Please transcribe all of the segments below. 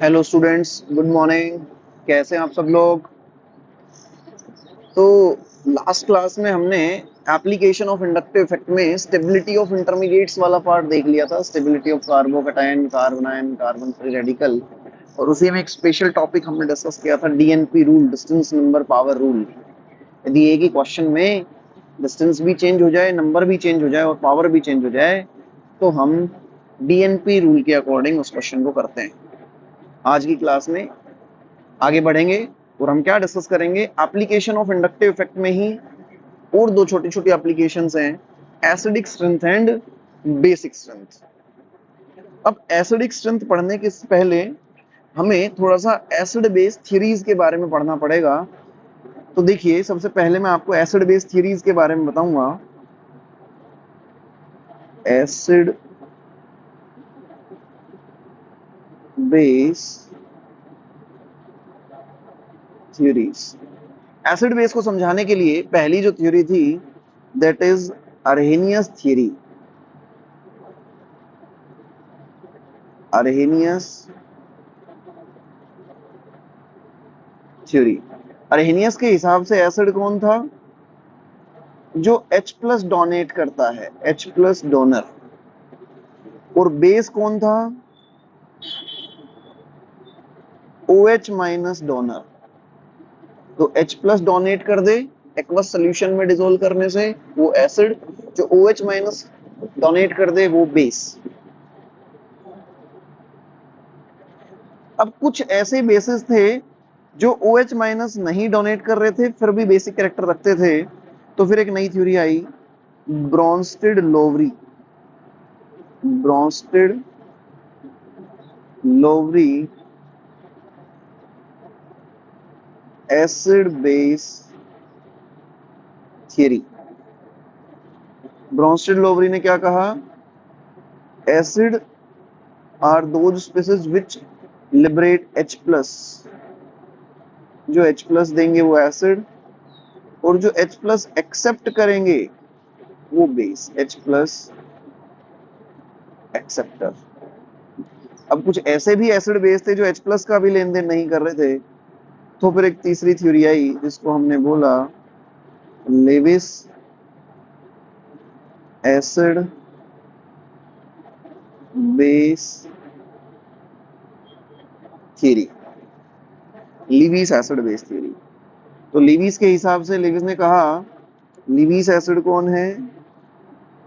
Hello students, good morning. कैसे हैं आप सब लोग? तो लास्ट क्लास में हमने एप्लीकेशन ऑफ इंडक्टिव इफेक्ट में स्टेबिलिटी ऑफ इंटरमीडिएट्स वाला पार्ट देख लिया था। Stability of carbocation, carbanion, carbon free radical. और उसी में एक स्पेशल टॉपिक हमने डिस्कस किया था, DNP rule, distance number power rule. यदि एक ही क्वेश्चन में डिस्टेंस भी चेंज हो जाए, नंबर भी चेंज हो जाए और पावर भी चेंज हो जाए, तो हम डीएनपी रूल के अकॉर्डिंग उस क्वेश्चन को करते हैं। आज की क्लास में आगे बढ़ेंगे और हम क्या डिस्कस करेंगे, एप्लीकेशन ऑफ इंडक्टिव इफेक्ट में ही और दो छोटी छोटी एप्लीकेशंस हैं, acidic strength and basic strength. अब एसिडिक स्ट्रेंथ पढ़ने के पहले हमें थोड़ा सा एसिड बेस थ्योरीज के बारे में पढ़ना पड़ेगा। तो देखिए, सबसे पहले मैं आपको एसिड बेस थ्योरीज के बारे में बताऊंगा। Acid base theories. Acid base को समझाने के लिए पहली जो थ्योरी थी, दैट इज अर्हेनियस थ्योरी। अर्हेनियस थ्योरी। अर्हेनियस के हिसाब से एसिड कौन था? जो H प्लस डोनेट करता है, H प्लस डोनर। और बेस कौन था? OH minus donor. तो H प्लस डोनेट कर दे एक्वस सोल्यूशन में डिसोल्व करने से वो एसिड, जो OH माइनस डोनेट कर दे वो बेस। अब कुछ ऐसे बेसिस थे जो OH माइनस नहीं डोनेट कर रहे थे फिर भी बेसिक कैरेक्टर रखते थे। तो फिर एक नई थ्योरी आई, Bronsted Lowry. Bronsted Lowry acid base theory. Bronsted Lowry ने क्या कहा? Acid are those species which liberate H plus. जो H प्लस देंगे वो एसिड, और जो H प्लस एक्सेप्ट करेंगे वो बेस, H प्लस एक्सेप्टर। अब कुछ ऐसे भी एसिड बेस थे जो H प्लस का भी लेन देन नहीं कर रहे थे। तो फिर एक तीसरी थ्योरी आई जिसको हमने बोला Lewis acid base theory. Lewis acid base theory. तो लीविस के हिसाब से लीविस ने कहा, लीविस एसिड कौन है?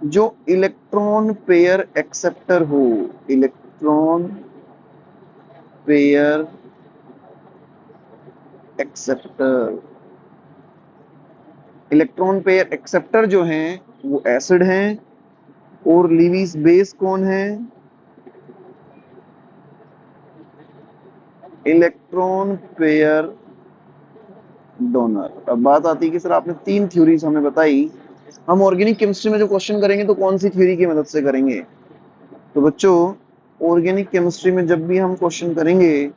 जो इलेक्ट्रॉन पेयर एक्सेप्टर हो। Electron pair acceptor. Electron pair acceptor जो हैं वो एसिड हैं। और लीविस बेस कौन है? Electron pair donor. अब बात आती है कि सर आपने तीन थ्योरीज हमें बताई, हम ऑर्गेनिक केमिस्ट्री में जो क्वेश्चन करेंगे तो कौन सी थ्योरी की मदद से करेंगे? तो बच्चों, ऑर्गेनिक केमिस्ट्री में जब भी हम क्वेश्चन करेंगे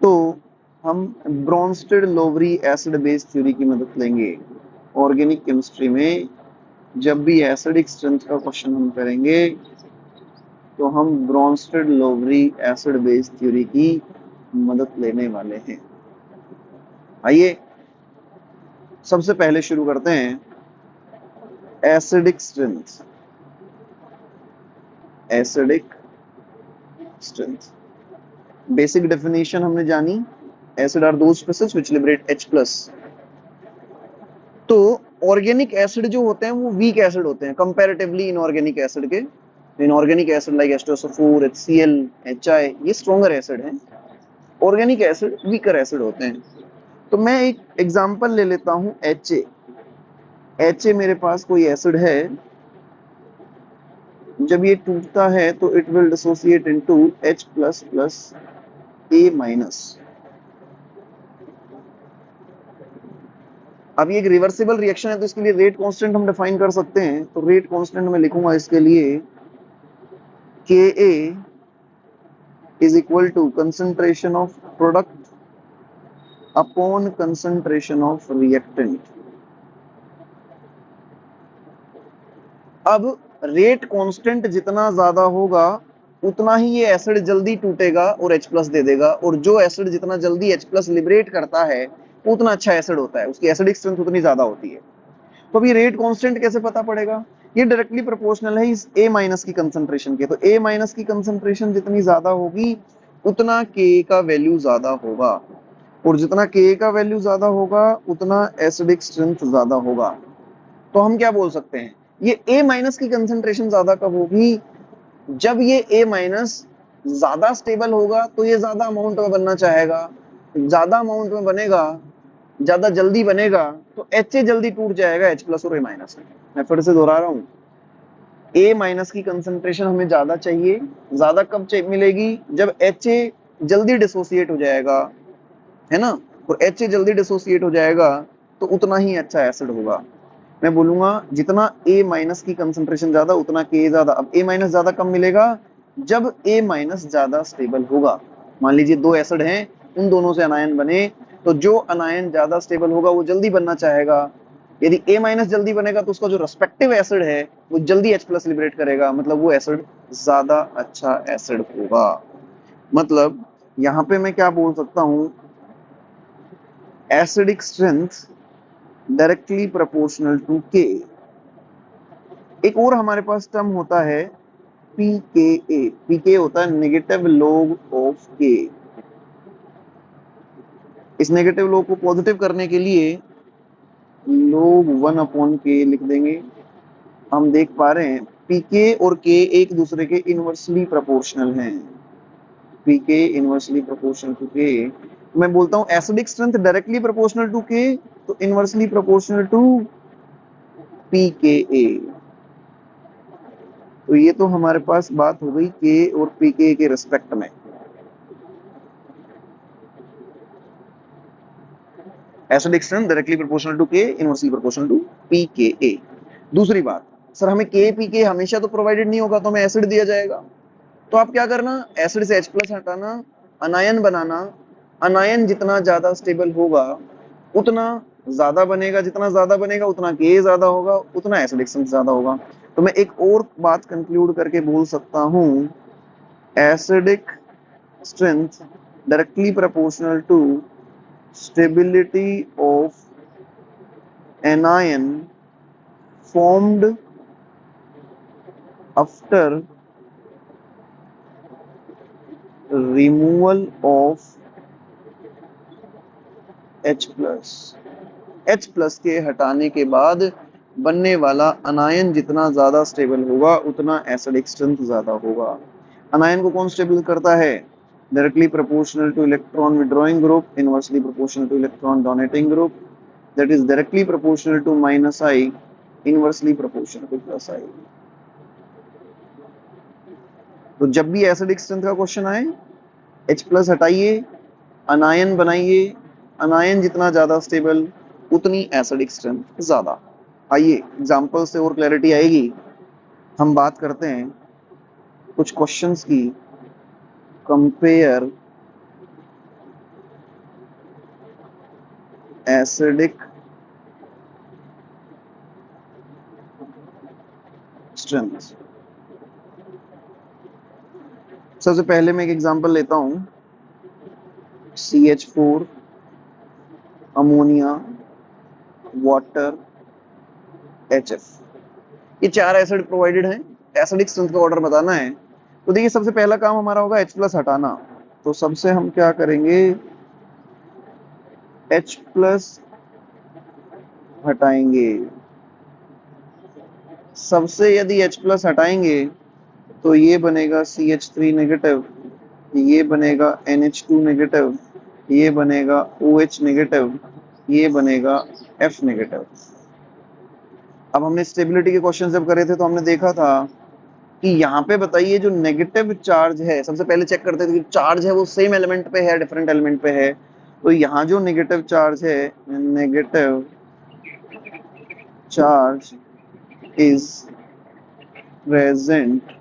तो हम Brønsted Lowry acid base theory की मदद लेंगे। ऑर्गेनिक केमिस्ट्री में जब भी एसिडिक स्ट्रेंथ का क्वेश्चन हम करेंगे तो हम Brønsted Lowry acid base theory की मदद लेने वाले हैं। आइए सबसे पहले शुरू करते हैं acidic strength. Acidic strength basic definition हमने जानी, acid are those species which liberate H plus. तो ऑर्गेनिक एसिड जो होते हैं वो वीक एसिड होते हैं कंपैरेटिवली इनऑर्गेनिक एसिड के। Inorganic acid like H2SO4, HCl, HI ये स्ट्रॉन्गर एसिड हैं। ऑर्गेनिक एसिड वीकर एसिड होते हैं। तो मैं एक एग्जांपल ले लेता हूं, HA। HA मेरे पास कोई एसिड है, जब ये टूटता है तो it will dissociate into H plus plus A minus. अब ये एक रिवर्सिबल रिएक्शन है तो इसके लिए रेट कांस्टेंट हम डिफाइन कर सकते हैं। तो रेट कांस्टेंट मैं लिखूंगा इसके लिए Ka is equal to concentration of product upon concentration of reactant। अब रेट कांस्टेंट जितना ज्यादा होगा उतना ही ये एसिड जल्दी टूटेगा और H प्लस दे देगा, और जो एसिड जितना जल्दी H प्लस लिबरेट करता है वो उतना अच्छा एसिड होता है, उसकी एसिडिक स्ट्रेंथ उतनी ज्यादा होती है। तो अब ये रेट कांस्टेंट कैसे पता पड़ेगा? ये डायरेक्टली प्रोपोर्शनल है इस A माइनस की कंसंट्रेशन के। तो A माइनस की कंसंट्रेशन जितनी ज्यादा होगी उतना K का वैल्यू ज्यादा होगा, और जितना K का वैल्यू ज्यादा होगा उतना एसिडिक स्ट्रेंथ ज्यादा होगा। तो हम क्या बोल सकते हैं, ये A माइनस की कंसंट्रेशन ज्यादा कब होगी? जब ये A माइनस ज्यादा स्टेबल होगा तो ये ज्यादा अमाउंट में बनना चाहेगा, ज्यादा अमाउंट में बनेगा, ज्यादा जल्दी बनेगा तो HA जल्दी टूट जाएगा H प्लस और A माइनस में। मैं फिर से दोहरा रहा हूँ, A माइनस की कंसंट्रेशन हमें ज्यादा चाहिए, ज्यादा कब मिलेगी? जब HA जल्दी डिसोसिएट हो जाएगा, है ना, और HA जल्दी डिसोसिएट हो जाएगा तो उतना ही अच्छा एसिड होगा। मैं बोलूंगा जितना A माइनस की कंसंट्रेशन ज्यादा उतना K ज्यादा। अब A माइनस ज्यादा कब मिलेगा? जब A माइनस ज्यादा स्टेबल होगा। मान लीजिए दो एसिड हैं, उन दोनों से अनायन बने, तो जो अनायन ज्यादा स्टेबल होगा वो जल्दी बनना चाहेगा। यदि A माइनस जल्दी बनेगा तो उसका जो रेस्पेक्टिव एसिड है वो जल्दी H प्लस लिबरेट करेगा, मतलब वो एसिड ज्यादा अच्छा एसिड होगा। मतलब यहाँ पे मैं क्या बोल सकता हूँ, acidic strength directly proportional to K। एक और हमारे पास टर्म होता है pKa। pK होता है नेगेटिव लॉग ऑफ K। इस नेगेटिव लॉग को पॉजिटिव करने के लिए log 1/K लिख देंगे। हम देख पा रहे हैं pK और K एक दूसरे के इनवर्सली प्रोपोर्शनल हैं। pK inversely proportional to K। मैं बोलता हूं acidic strength directly proportional to K तो इनवर्सली प्रोपोर्शनल टू pKa। तो ये तो हमारे पास बात हो गई K और pK के रिस्पेक्ट में। Acidic strength directly proportional to K, inversely proportional to pKa। दूसरी बात, सर हमें K pK हमेशा तो प्रोवाइडेड नहीं होगा, तो हमें एसिड दिया जाएगा। तो आप क्या करना, एसिड से H प्लस हटाना, अनायन बनाना। अनायन जितना ज्यादा स्टेबल होगा उतना ज्यादा बनेगा, जितना ज्यादा बनेगा उतना K ज्यादा होगा, उतना एसिडिक स्ट्रेंथ ज्यादा होगा। तो मैं एक और बात कंक्लूड करके बोल सकता हूं, acidic strength directly proportional to stability of anion formed after removal of H plus। H plus के हटाने के बाद बनने वाला अनायन जितना ज्यादा स्टेबल होगा उतना एसिडिक स्ट्रेंथ ज्यादा होगा। अनायन को कौन स्टेबल करता है? Directly proportional two electron withdrawing group, inversely proportional two electron donating group, that is directly proportional to minus I, inversely proportional to plus I। तो जब भी एसिडिक स्ट्रेंथ का क्वेश्चन आए, H प्लस हटाइए, अनायन बनाइए, अनायन जितना ज्यादा स्टेबल उतनी एसिडिक स्ट्रेंथ ज्यादा। आइए एग्जांपल से और क्लैरिटी आएगी। हम बात करते हैं कुछ क्वेश्चंस की। Compare acidic strength. सबसे पहले मैं एक एग्जांपल लेता हूं, CH4, अमोनिया, वाटर, HF। ये चार एसिड प्रोवाइडेड हैं, एसिडिक स्ट्रेंथ का ऑर्डर बताना है। तो देखिए सबसे पहला काम हमारा होगा H प्लस हटाना। तो सबसे हम क्या करेंगे, H प्लस हटाएंगे। सबसे यदि H प्लस हटाएंगे तो ये बनेगा CH3 नेगेटिव, ये बनेगा NH2 नेगेटिव, ये बनेगा OH नेगेटिव, ये बनेगा F नेगेटिव। अब हमने स्टेबिलिटी के क्वेश्चन जब करे थे तो हमने देखा था कि यहाँ पे बताइए जो नेगेटिव चार्ज है, सबसे पहले चेक करते थे कि चार्ज है वो सेम एलिमेंट पे है डिफरेंट एलिमेंट पे है। तो यहाँ जो नेगेटिव चार्ज है, negative charge is present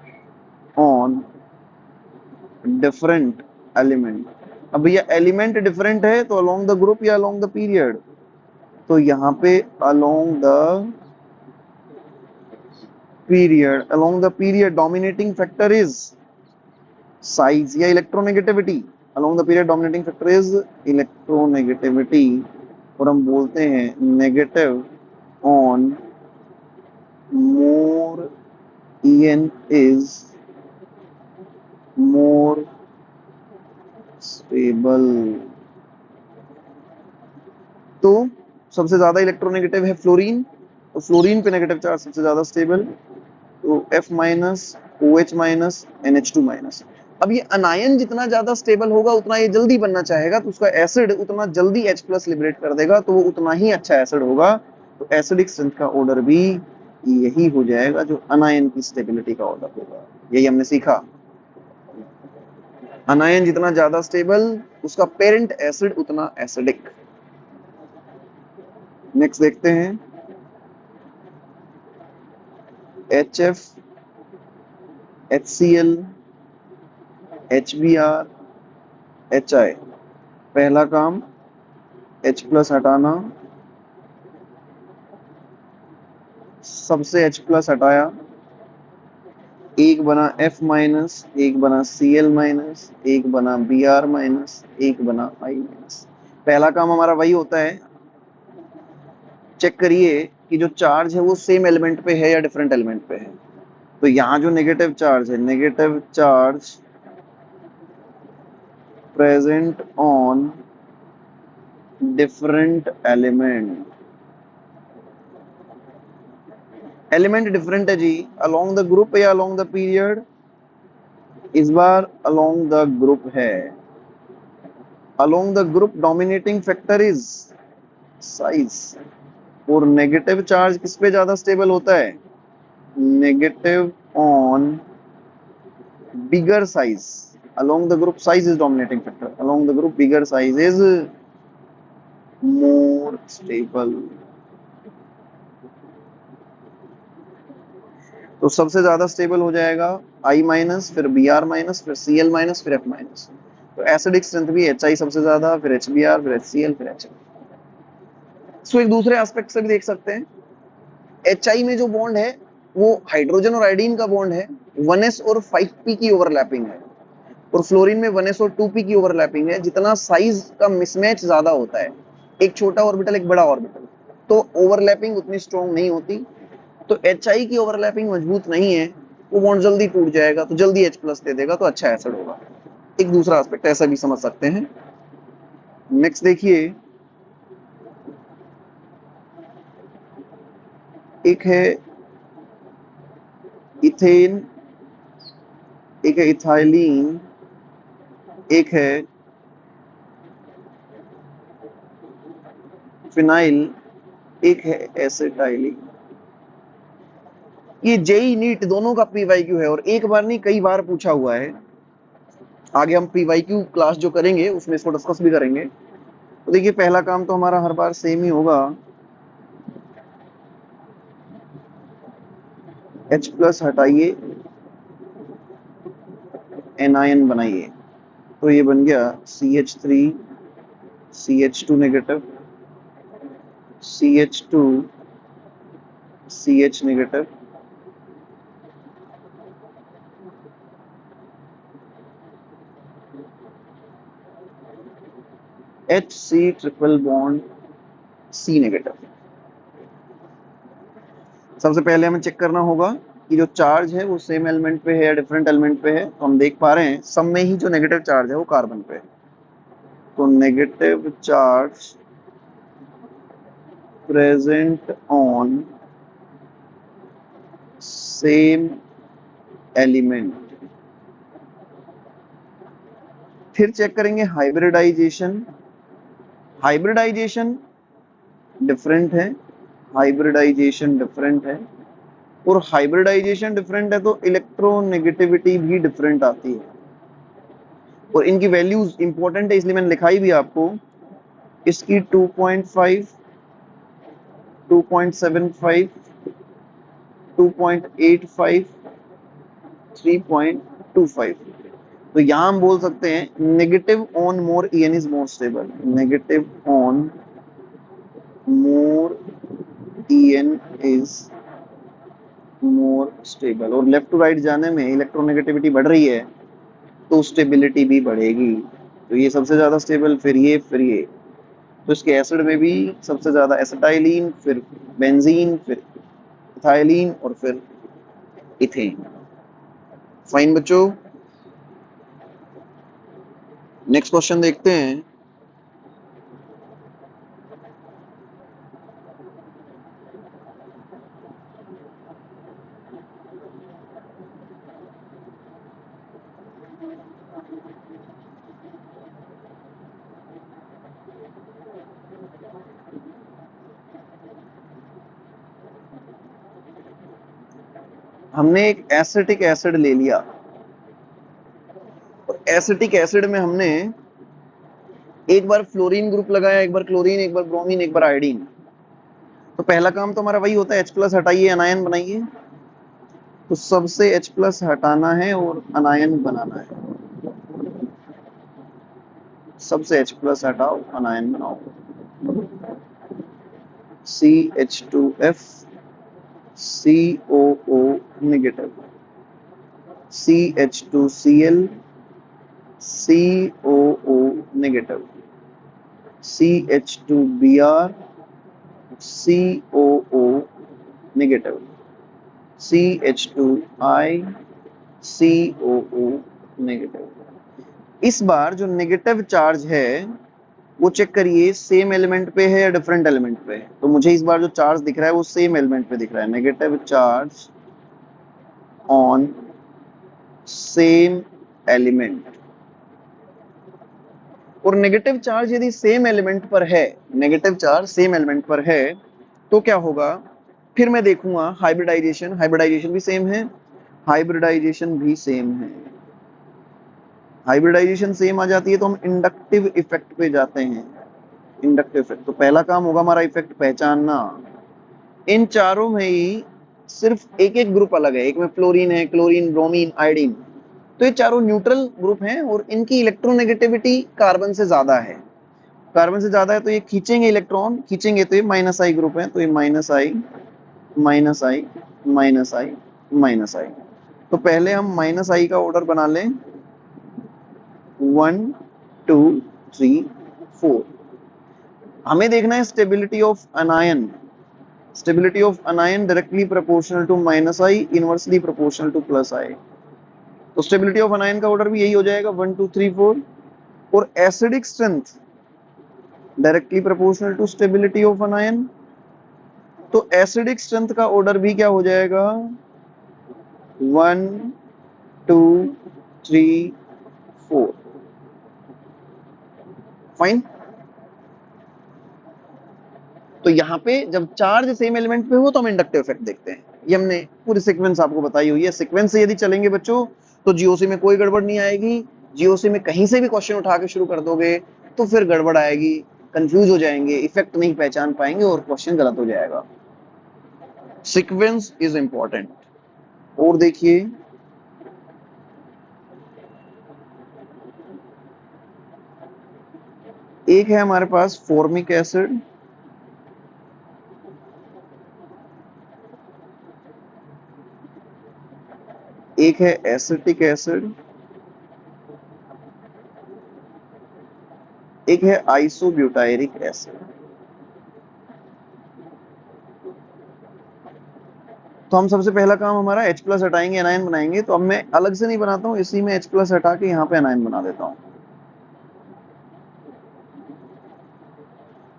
on different element. अब भैया एलिमेंट डिफरेंट है तो अलोंग द ग्रुप या अलोंग द पीरियड? तो यहाँ पे along the period. Along the period dominating factor is size या electronegativity along the period dominating factor is electronegativity, और हम बोलते हैं negative on more En is more stable. तो सबसे ज्यादा इलेक्ट्रोनेगेटिव है फ्लोरीन, तो फ्लोरीन पे नेगेटिव चार्ज सबसे ज्यादा स्टेबल, तो F minus OH minus NH2 minus. अब ये अनायन जितना ज्यादा स्टेबल होगा उतना ये जल्दी बनना चाहेगा, तो उसका एसिड उतना जल्दी H प्लस लिबरेट कर देगा, तो वो उतना ही अच्छा एसिड होगा। तो एसिडिक स्ट्रेंथ का ऑर्डर भी यही हो जाएगा जो अनायन की स्टेबिलिटी का ऑर्डर होगा। यही हमने सीखा, अनायन जितना ज्यादा स्टेबल उसका पेरेंट एसिड उतना एसिडिक। नेक्स्ट देखते हैं HF, HCl, HBr, HI। पहला काम H प्लस हटाना, सबसे H प्लस हटाया, एक बना F माइनस, एक बना Cl माइनस, एक बना Br माइनस, एक बना I माइनस। पहला काम हमारा वही होता है, चेक करिए कि जो चार्ज है वो सेम एलिमेंट पे है या डिफरेंट एलिमेंट पे है। तो यहाँ जो नेगेटिव चार्ज है, negative charge present on different element, element different है जी, अलोंग द ग्रुप या अलोंग द पीरियड, इस बार अलोंग द ग्रुप है। Along the group dominating factor is size, और नेगेटिव चार्ज किस पे ज्यादा स्टेबल होता है, negative on bigger size. along the group size is dominating factor, along the group bigger size is more stable। तो सबसे ज्यादा स्टेबल हो जाएगा I माइनस, फिर Br माइनस, फिर Cl माइनस, फिर F माइनस। तो एसिडिक स्ट्रेंथ भी HI सबसे ज्यादा, फिर HBr, फिर HCl, फिर HF। सो एक दूसरे एस्पेक्ट से भी देख सकते हैं, HI में जो बॉन्ड है वो हाइड्रोजन और आयोडीन का बॉन्ड है, 1s और 5p की ओवरलैपिंग है, और फ्लोरीन में 1s और 2p की ओवरलैपिंग है। जितना साइज का मिसमैच ज्यादा होता है, एक छोटा ऑर्बिटल एक बड़ा ऑर्बिटल, तो ओवरलैपिंग उतनी स्ट्रॉन्ग नहीं होती। तो HI की ओवरलैपिंग मजबूत नहीं है, वो बॉन्ड जल्दी टूट जाएगा, तो जल्दी H प्लस दे देगा, तो अच्छा एसिड होगा। एक दूसरा एस्पेक्ट ऐसा भी समझ सकते हैं। नेक्स्ट देखिए, एक है इथेन, एक है इथाइलिन, एक है फिनाइल, एक है एसिटाइलिन। ये जेई नीट दोनों का पीवाईक्यू है, और एक बार नहीं कई बार पूछा हुआ है। आगे हम पीवाईक्यू क्लास जो करेंगे उसमें इसको डिस्कस भी करेंगे। तो देखिए पहला काम तो हमारा हर बार सेम ही होगा, H प्लस हटाइए, एनायन बनाइए, तो ये बन गया CH3 CH2 negative, CH2 CH negative, HC triple bond C negative. सबसे पहले हमें चेक करना होगा कि जो चार्ज है वो सेम एलिमेंट पे है या डिफरेंट एलिमेंट पे है। तो हम देख पा रहे हैं सब में ही जो नेगेटिव चार्ज है वो कार्बन पे है, तो negative charge present on same element. फिर चेक करेंगे हाइब्रिडाइजेशन, हाइब्रिडाइजेशन डिफरेंट है, हाइब्रिडाइजेशन डिफरेंट है, और हाइब्रिडाइजेशन डिफरेंट है तो इलेक्ट्रोनेगेटिविटी भी डिफरेंट आती है, और इनकी वैल्यूज इंपॉर्टेंट है इसलिए मैंने लिखाई भी आपको। इसकी 2.5, 2.75, 2.85, 3.25। तो यहां हम बोल सकते हैं negative on more En is more stable, negative on more En is more stable. और लेफ्ट टू राइट जाने में इलेक्ट्रोनेगेटिविटी बढ़ रही है, तो स्टेबिलिटी भी बढ़ेगी। तो ये सबसे ज्यादा स्टेबल, फिर ये, फिर ये। तो इसके एसिड में भी सबसे ज्यादा एसिटाइलिन, फिर बेंजीन, फिर इथाइलिन और फिर इथेन। फाइन बच्चों, नेक्स्ट क्वेश्चन देखते हैं। हमने एक एसिटिक एसिड ले लिया और एसिटिक एसिड में हमने एक बार फ्लोरीन ग्रुप लगाया, एक बार क्लोरीन, एक बार ब्रोमीन, एक बार आयोडीन। तो पहला काम तो हमारा वही होता है, H+ हटाइए, अनायन बनाइए। तो सबसे H+ हटाना है और अनायन बनाना है। सबसे H+ हटाओ, अनायन बनाओ। CH2F COO negative, CH2Cl COO negative, CH2Br COO negative, CH2I COO negative. इस बार जो नेगेटिव चार्ज है वो चेक करिए, सेम एलिमेंट पे है या डिफरेंट एलिमेंट पे है। तो मुझे इस बार जो चार्ज दिख रहा है वो सेम एलिमेंट पे दिख रहा है, negative charge on same element. और नेगेटिव चार्ज यदि सेम एलिमेंट पर है, नेगेटिव चार्ज सेम एलिमेंट पर है, तो क्या होगा, फिर मैं देखूंगा हाइब्रिडाइजेशन, हाइब्रिडाइजेशन भी सेम है, हाइब्रिडाइजेशन भी सेम है। हाइब्रिडाइजेशन सेम आ जाती है तो हम इंडक्टिव इफेक्ट पे जाते हैं। इंडक्टिव इफेक्ट, तो पहला काम होगा हमारा इफेक्ट पहचानना। इन चारों में ही सिर्फ एक एक ग्रुप अलग है, एक में फ्लोरीन है, क्लोरीन, ब्रोमीन, आयोडीन। तो ये चारों न्यूट्रल ग्रुप हैं और इनकी इलेक्ट्रोनेगेटिविटी कार्बन से ज्यादा है। कार्बन से ज्यादा है तो ये खींचेंगे इलेक्ट्रॉन, खींचेंगे तो ये -I ग्रुप है, तो ये -I -I -I -I। तो पहले हम -I का ऑर्डर बना लें, 1 2 3 4। हमें देखना है stability of anion. Stability of anion directly proportional to -I, inversely proportional to +I। तो स्टेबिलिटी ऑफ अनायन का ऑर्डर भी यही हो जाएगा, 1 2 3 4। और acidic strength directly proportional to stability of anion. तो एसिडिक स्ट्रेंथ का ऑर्डर भी क्या हो जाएगा, 1 2 3 4। फाइन। तो यहाँ पे जब चार्ज सेम एलिमेंट पे हो तो हम इंडक्टिव इफेक्ट देखते हैं। ये हमने पूरी सीक्वेंस आपको बताई हुई है। सीक्वेंस से यदि चलेंगे बच्चों तो जीओसी में कोई गड़बड़ नहीं आएगी। जीओसी में कहीं से भी क्वेश्चन उठा के शुरू कर दोगे तो फिर गड़बड़ आएगी, कंफ्यूज हो जाएंगे, इफेक्ट नहीं पहचान पाएंगे और क्वेश्चन गलत हो जाएगा। Sequence is important. और देखिए, एक है हमारे पास फॉर्मिक एसिड, एक है एसिटिक एसिड, एक है आइसोब्यूटायरिक एसिड। तो हम सबसे पहला काम हमारा H+ हटाएंगे, एनायन बनाएंगे। तो अब मैं अलग से नहीं बनाता हूं, इसी में H+ हटा के यहाँ पे एनायन बना देता हूं।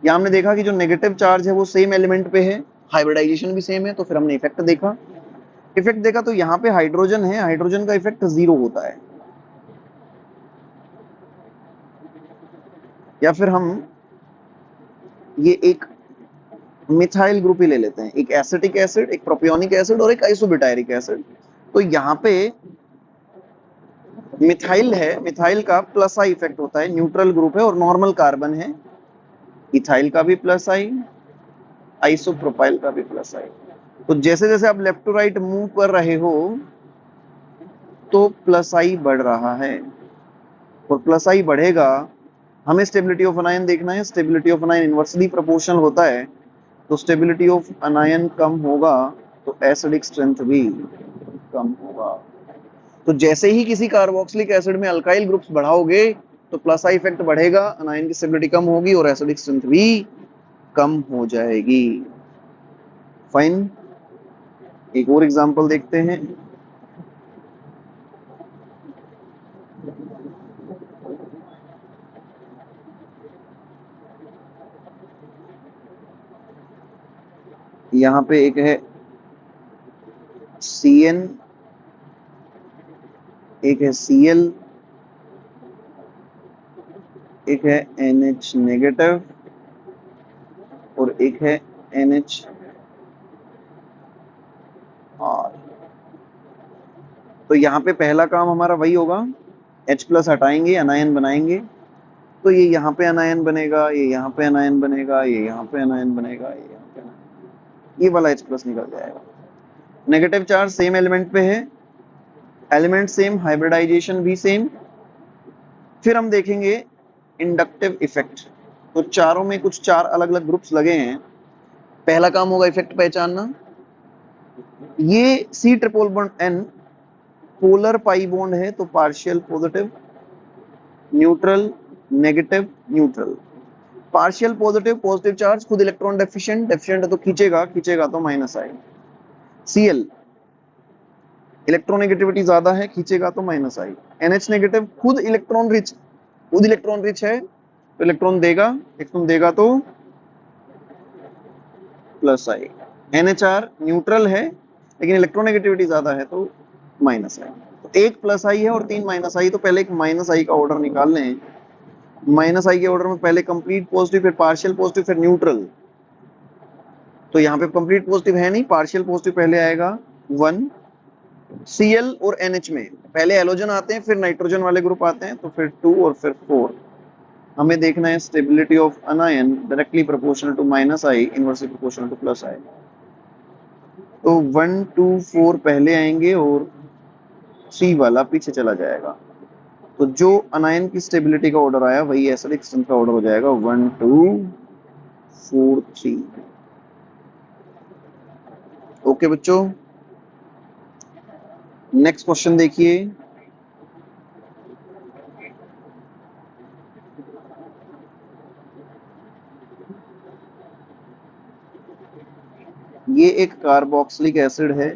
यहाँ हमने देखा कि जो नेगेटिव चार्ज है वो सेम एलिमेंट पे है, हाइब्रिडाइजेशन भी सेम है। तो फिर हमने इफेक्ट देखा, तो यहाँ पे हाइड्रोजन है, हाइड्रोजन का इफेक्ट 0 होता है। या फिर हम ये एक मिथाइल ग्रुप ही ले लेते हैं, एक एसिटिक एसिड, एक प्रोपियोनिक एसिड और एक आइसोब्यूटायरिक एसिड। तो यहाँ पे मिथाइल है, मिथाइल का +I इफेक्ट होता है, न्यूट्रल ग्रुप है और नॉर्मल कार्बन है। इथाइल का भी +I, आइसोप्रोपाइल का भी +I। तो जैसे जैसे आप लेफ्ट टू राइट मूव कर रहे हो तो +I बढ़ रहा है और +I बढ़ेगा। हमें स्टेबिलिटी ऑफ अनायन देखना है। स्टेबिलिटी ऑफ अनायन इनवर्सली प्रोपोर्शनल होता है, तो स्टेबिलिटी ऑफ अनायन कम होगा तो एसिडिक स्ट्रेंथ भी कम होगा। तो जैसे ही किसी कार्बोक्सिलिक एसिड में अल्काइल ग्रुप्स बढ़ाओगे तो प्लस आई इफेक्ट बढ़ेगा, अनायन की स्टेबिलिटी कम होगी और एसिडिक स्ट्रेंथ भी कम हो जाएगी। फाइन, एक और एग्जांपल देखते हैं। यहाँ पे एक है CN, एक है Cl, एक है NH नेगेटिव और एक है NH R। तो यहाँ पे पहला काम हमारा वही होगा, H प्लस हटाएंगे, अनायन बनाएंगे। तो ये यहाँ पे अनायन बनेगा, ये यहाँ पे अनायन बनेगा, ये यहाँ पे अनायन बनेगा, ये यहाँ पे अनायन, ये वाला H प्लस निकल जाएगा। नेगेटिव चार्ज सेम एलिमेंट पे है, एलिमेंट सेम, हाइब्रिडाइजेशन भी सेम। फिर हम देखेंगे इंडक्टिव इफेक्ट। तो चारों में कुछ चार अलग अलग ग्रुप्स लगे हैं। पहला काम होगा इफेक्ट पहचानना। ये C triple bond N polar pi bond है तो partial positive, neutral, negative, neutral. Partial positive, positive charge, खुद इलेक्ट्रॉन डेफिशिएंट, डेफिशिएंट है तो खींचेगा, खींचेगा तो माइनस आएगा। Cl इलेक्ट्रोनेगेटिविटी ज्यादा है, खींचेगा तो माइनस आई। NH नेगेटिव खुद इलेक्ट्रॉन रिच, खुद इलेक्ट्रॉन रिच है तो इलेक्ट्रॉन देगा तो प्लस आई। NHR न्यूट्रल है लेकिन इलेक्ट्रोनेगेटिविटी ज्यादा है तो माइनस आई। तो एक प्लस आई है और तीन माइनस आई, तो पहले एक माइनस आई का ऑर्डर निकाल लें। माइनस आई के ऑर्डर में पहले कंप्लीट पॉजिटिव, फिर पार्शियल पॉजिटिव, फिर न्यूट्रल। तो यहाँ पे कंप्लीट पॉजिटिव है नहीं, पार्शियल पॉजिटिव पहले आएगा 1। Cl और NH में पहले हैलोजन आते हैं, फिर नाइट्रोजन वाले ग्रुप आते हैं, तो फिर 2 और फिर 4। हमें देखना है stability of anion directly proportional to minus I, inversely proportional to plus I. तो 1 2 4 पहले आएंगे और 3 वाला पीछे चला जाएगा। तो जो अनायन की स्टेबिलिटी का ऑर्डर आया वही एसिडिक स्ट्रेंथ का ऑर्डर हो जाएगा, 1 2 4 3। ओके बच्चों, नेक्स्ट क्वेश्चन देखिए। ये एक कार्बोक्सिलिक एसिड है,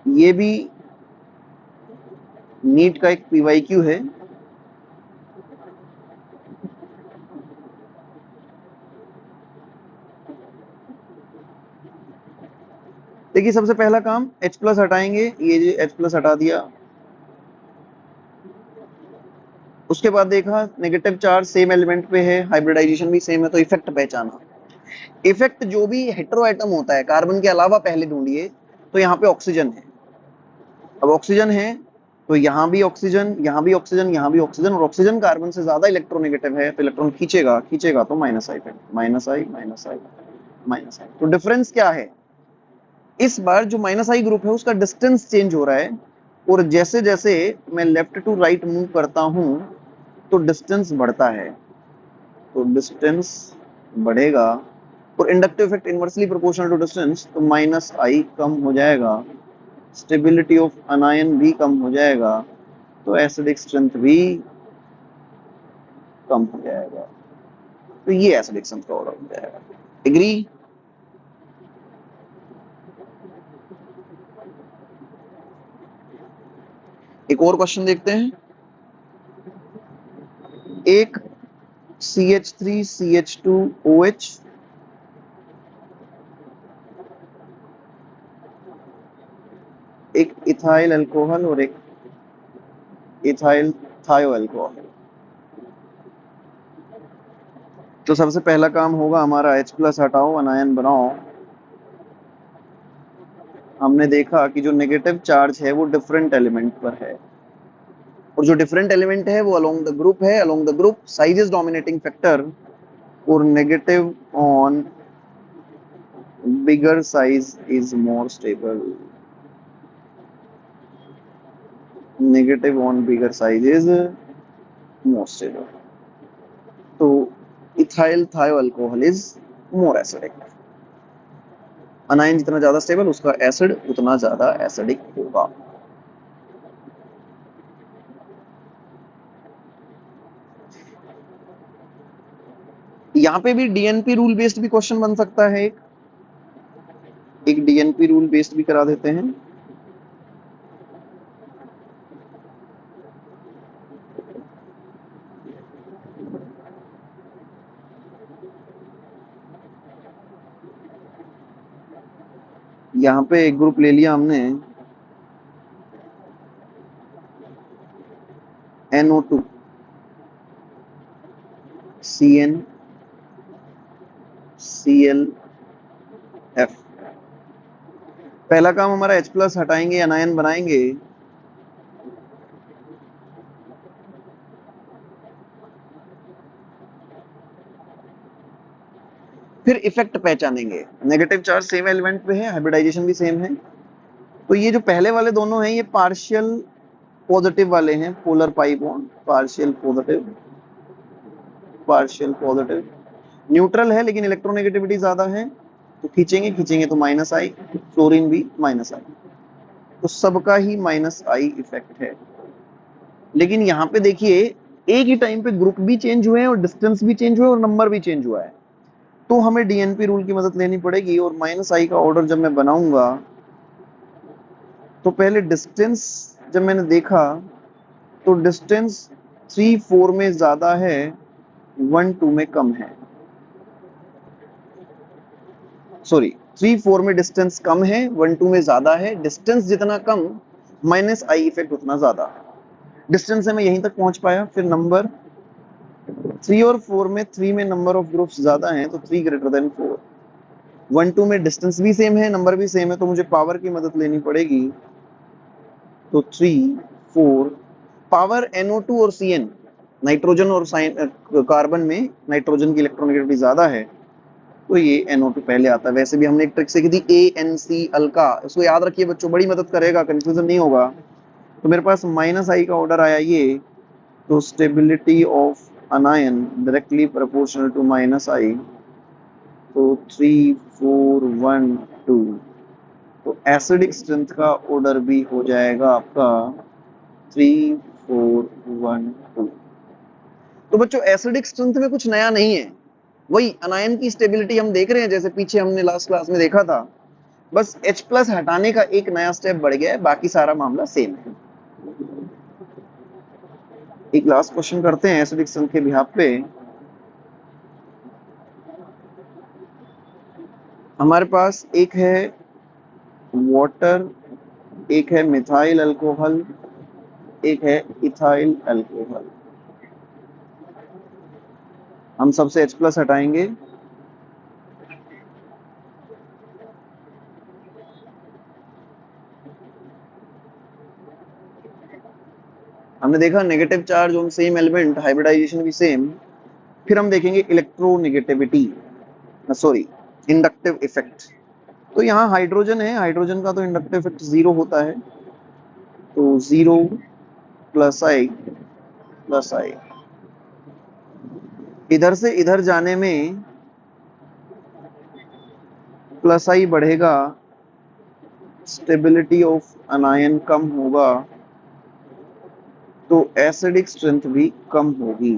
ये भी नीट का एक PYQ है। देखिए सबसे पहला काम H प्लस हटाएंगे, ये H प्लस हटा दिया। उसके बाद देखा नेगेटिव चार्ज सेम एलिमेंट पे है, हाइब्रिडाइजेशन भी सेम है, तो इफेक्ट पहचाना। इफेक्ट जो भी हेटेरो एटम होता है कार्बन के अलावा पहले ढूंढिए। तो यहाँ पे ऑक्सीजन है, अब ऑक्सीजन है तो यहाँ भी ऑक्सीजन, यहाँ भी ऑक्सीजन, यहाँ भी ऑक्सीजन, और ऑक्सीजन कार्बन से ज्यादा इलेक्ट्रोनेगेटिव है तो इलेक्ट्रॉन खींचेगा, खींचेगा तो minus I effect, minus I minus I minus I. तो डिफरेंस क्या है, इस बार जो माइनस आई ग्रुप है उसका डिस्टेंस चेंज हो रहा है, और जैसे जैसे मैं लेफ्ट टू राइट मूव करता हूं तो डिस्टेंस बढ़ता है, तो डिस्टेंस बढ़ेगा। और inductive effect inversely proportional to distance, तो माइनस आई कम हो जाएगा, स्टेबिलिटी ऑफ अनायन भी कम हो जाएगा, तो एसिडिक स्ट्रेंथ भी कम हो जाएगा। तो ये एसिडिक स्ट्रेंथ का ऑर्डर हो जाएगा। एग्री? एक और क्वेश्चन देखते हैं। एक CH3CH2OH, एक इथाइल अल्कोहल और एक इथाइल थायो अल्कोहल। तो सबसे पहला काम होगा हमारा H प्लस हटाओ, अनायन बनाओ। हमने देखा कि जो नेगेटिव चार्ज है वो डिफरेंट एलिमेंट पर है, और जो डिफरेंट एलिमेंट है वो अलोंग द ग्रुप है, along the group size is dominating factor, और negative on bigger size is more stable, negative on bigger size is more stable. तो ethyl thio alcohol is more acidic. Anion जितना ज्यादा stable उसका acid उतना ज्यादा acidic होगा। यहाँ पे भी डीएनपी रूल बेस्ड भी क्वेश्चन बन सकता है, एक डीएनपी रूल बेस्ड भी करा देते हैं। यहाँ पे एक ग्रुप ले लिया हमने NO2 CN ClF। पहला काम हमारा H+ हटाएंगे, अनायन बनाएंगे। फिर इफेक्ट पहचानेंगे। नेगेटिव चार्ज सेम एलिमेंट पे है, हाइब्रिडाइजेशन भी सेम है। तो ये जो पहले वाले दोनों हैं ये पार्शियल पॉजिटिव वाले हैं, polar pi bond, partial positive. Neutral है लेकिन इलेक्ट्रोनेगेटिविटी ज्यादा है, तो खींचेंगे तो माइनस आई, फ्लोरीन भी माइनस आई, तो सबका ही माइनस आई इफेक्ट है। लेकिन यहाँ पे देखिए एक ही टाइम पे ग्रुप भी चेंज हुए हैं और डिस्टेंस भी चेंज हुए और नंबर भी चेंज हुआ है, तो हमें डीएनपी रूल की मदद लेनी पड़ेगी। और माइनस आई का ऑर्डर जब मैं बनाऊंगा तो पहले डिस्टेंस जब मैंने देखा तो डिस्टेंस 3-4 में ज्यादा है, 1-2 में कम है। सॉरी, 3-4 में डिस्टेंस कम है, 1-2 में ज्यादा है। डिस्टेंस जितना कम माइनस आई इफेक्ट उतना ज्यादा। डिस्टेंस से मैं यहीं तक पहुंच पाया। फिर नंबर 3 और 4 में 3 में नंबर ऑफ ग्रुप्स ज्यादा हैं तो 3 ग्रेटर देन 4। 1-2 में डिस्टेंस भी सेम है, नंबर भी सेम है, तो मुझे पावर की मदद लेनी पड़ेगी। तो 3-4 पावर NO2 और CN, नाइट्रोजन और कार्बन में नाइट्रोजन की इलेक्ट्रोनेगेटिविटी ज्यादा है, तो ये NO2 पहले आता है। वैसे भी हमने एक ट्रिक सीखी थी ANC अल्का, इसको याद रखिए बच्चों, बड़ी मदद करेगा, कंफ्यूजन नहीं होगा। तो मेरे पास माइनस आई का ऑर्डर आया ये, तो stability of anion directly proportional to minus I, तो 3-4-1-2, तो एसिडिक स्ट्रेंथ का ऑर्डर भी हो जाएगा आपका 3-4-1-2। तो बच्चों एसिडिक स्ट्रेंथ में कुछ नया नहीं है, वही अनायन की स्टेबिलिटी हम देख रहे हैं जैसे पीछे हमने लास्ट क्लास में देखा था। बस H+ हटाने का एक नया स्टेप बढ़ गया है, बाकी सारा मामला सेम है। एक लास्ट क्वेश्चन करते हैं एसिडिक स्ट्रेंथ के बिहाफ पे। हमारे पास एक है वाटर, एक है मिथाइल अल्कोहल, एक है इथाइल अल्कोहल। हम सबसे H+ हटाएंगे। हमने देखा negative charge on same element, hybridisation भी सेम। फिर हम देखेंगे इलेक्ट्रोनेगेटिविटी, सॉरी इंडक्टिव इफेक्ट। तो यहाँ हाइड्रोजन है, हाइड्रोजन का तो इंडक्टिव इफेक्ट 0 होता है, तो 0 + I + I। इधर से इधर जाने में +I बढ़ेगा, स्टेबिलिटी ऑफ अनायन कम होगा, तो एसिडिक स्ट्रेंथ भी कम होगी।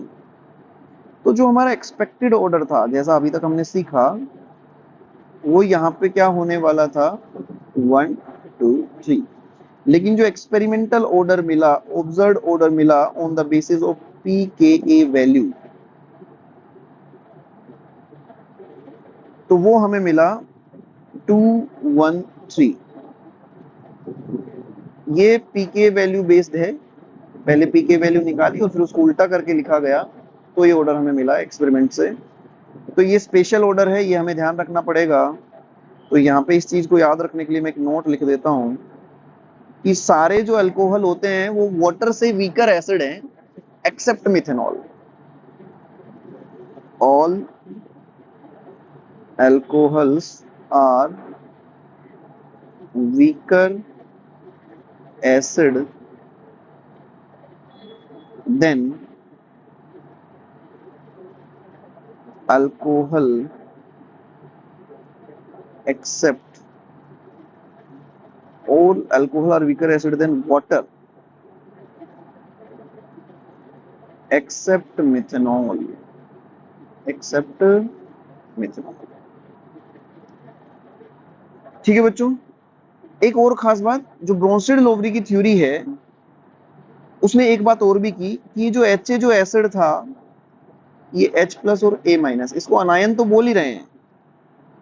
तो जो हमारा एक्सपेक्टेड ऑर्डर था, जैसा अभी तक हमने सीखा, वो यहाँ पे क्या होने वाला था, 1 2 3। लेकिन जो एक्सपेरिमेंटल ऑर्डर मिला, ऑब्जर्व्ड ऑर्डर मिला on the basis of pKa value, तो वो हमें मिला 2 1 3। ये pK वैल्यू बेस्ड है, पहले pK वैल्यू निकाली और फिर उसको उल्टा करके लिखा गया, तो ये ऑर्डर हमें मिला एक्सपेरिमेंट से। तो ये स्पेशल ऑर्डर है, ये हमें ध्यान रखना पड़ेगा। तो यहाँ पे इस चीज को याद रखने के लिए मैं एक नोट लिख देता हूँ कि सारे जो अल्कोहल होते हैं वो वाटर से वीकर एसिड हैं except methanol. All alcohols are weaker acid than alcohol except all alcohol are weaker acid than water except methanol. ठीक है बच्चों, एक और खास बात, जो ब्रोंस्टेड लोवरी की थ्योरी है उसने एक बात और भी की कि ये जो HA जो एसिड था, ये H+ और A-, इसको अनायन तो बोल ही रहे हैं,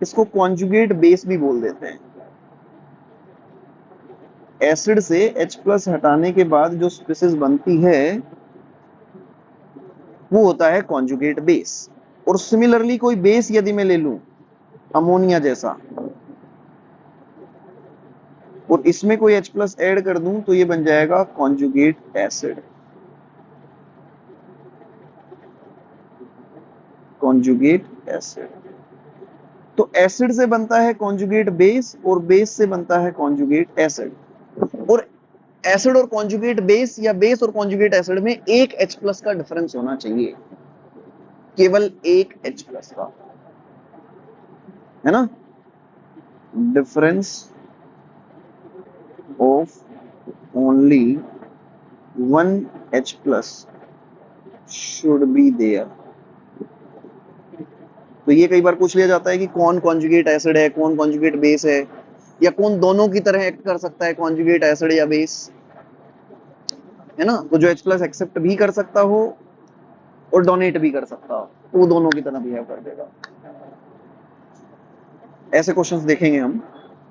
इसको कॉन्जुगेट बेस भी बोल देते हैं। एसिड से H+ हटाने के बाद जो स्पीशीज बनती है वो होता है कॉन्जुगेट बेस। और सिमिलरली कोई बेस यदि मैं ले लूं अमोनिया जैसा और इसमें कोई H+ ऐड कर दूं तो ये बन जाएगा कॉन्जुगेट एसिड। कॉन्जुगेट एसिड, तो एसिड से बनता है कॉन्जुगेट बेस और बेस से बनता है कॉन्जुगेट एसिड। और एसिड और कॉन्जुगेट बेस या बेस और कॉन्जुगेट एसिड में एक H+ का डिफरेंस होना चाहिए, केवल एक H+ का, है ना। Difference of only 1 H+ should be there. तो ये कई बार पूछ लिया जाता है कि कौन कॉन्जुगेट एसिड है, कौन कॉन्जुगेट बेस है, या कौन दोनों की तरह एक्ट कर सकता है, कॉन्जुगेट एसिड या बेस, है ना। तो जो H+ एक्सेप्ट भी कर सकता हो और डोनेट भी कर सकता हो, तो वो दोनों की तरह बिहेव कर देगा। ऐसे क्वेश्चंस देखेंगे हम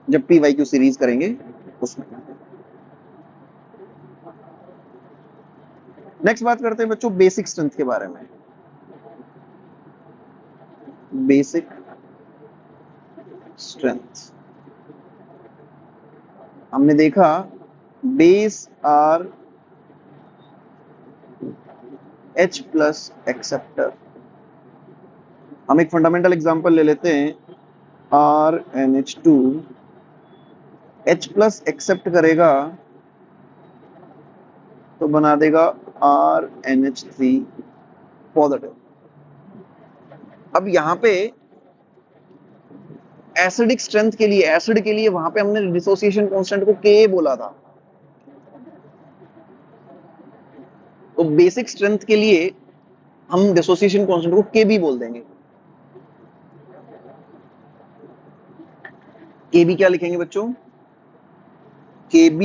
जब PYQ सीरीज करेंगे उसमें। नेक्स्ट बात करते हैं बच्चों बेसिक स्ट्रेंथ के बारे में। बेसिक स्ट्रेंथ हमने देखा, बेस आर H+ एक्सेप्टर। हम एक फंडामेंटल एग्जांपल ले लेते हैं, RnH2 H+ एक्सेप्ट करेगा तो बना देगा RnH3 पॉजिटिव। अब यहाँ पे एसिडिक स्ट्रेंथ के लिए, एसिड के लिए वहां पे हमने डिसोसिएशन कांस्टेंट को Ka बोला था, तो बेसिक स्ट्रेंथ के लिए हम डिसोसिएशन कांस्टेंट को Kb बोल देंगे। Kb क्या लिखेंगे बच्चों? Kb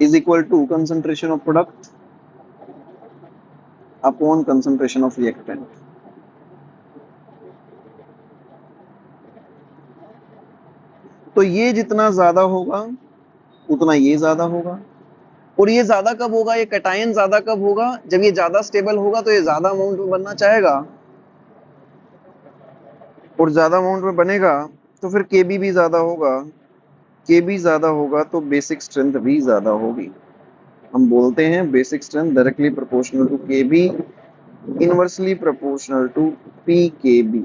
is equal to concentration of product upon concentration of reactant। तो ये जितना ज्यादा होगा उतना ये ज्यादा होगा, और ये ज्यादा कब होगा, ये कैटायन ज्यादा कब होगा? जब ये ज्यादा स्टेबल होगा तो ये ज्यादा अमाउंट में बनना चाहेगा, और ज्यादा अमाउंट में बनेगा तो फिर Kb भी ज्यादा होगा। Kb ज्यादा होगा तो बेसिक स्ट्रेंथ भी ज्यादा होगी। हम बोलते हैं basic strength directly proportional to Kb, inversely proportional to Pkb।